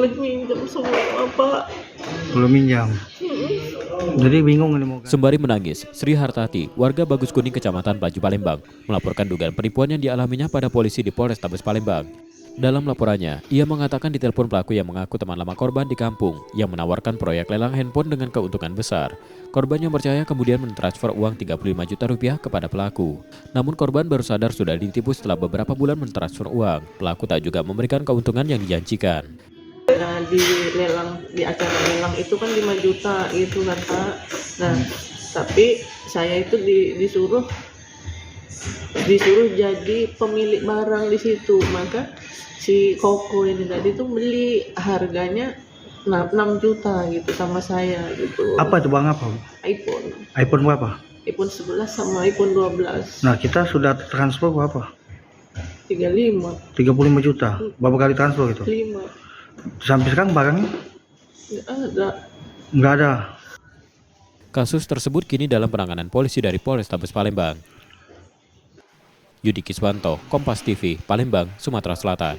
boleh minjem semua, Pak. Belum minjam. Jadi bingung ini mau. Sembari menangis, Sri Hartati, warga Bagus Kuning, Kecamatan Pelaju, Palembang, melaporkan dugaan penipuan yang dialaminya pada polisi di Polrestabes Palembang. Dalam laporannya, ia mengatakan ditelepon pelaku yang mengaku teman lama korban di kampung yang menawarkan proyek lelang handphone dengan keuntungan besar. Korban yang percaya kemudian mentransfer uang 35 juta rupiah kepada pelaku. Namun korban baru sadar sudah ditipu setelah beberapa bulan mentransfer uang. Pelaku tak juga memberikan keuntungan yang dijanjikan. Nah, di acara lelang itu kan 5 juta gitu kan, Pak. Nah, tapi saya itu disuruh jadi pemilik barang di situ. Maka si Koko ini tadi tuh beli harganya 6 juta gitu sama saya gitu. Apa itu bang apa? iPhone. iPhone berapa? iPhone 11 sama iPhone 12. Nah kita sudah transfer berapa? 35 juta. Berapa kali transfer itu? 5. Sampai sekarang barangnya? Nggak ada. Kasus tersebut kini dalam penanganan polisi dari Polrestabes Palembang. Yudi Kiswanto, Kompas TV, Palembang, Sumatera Selatan.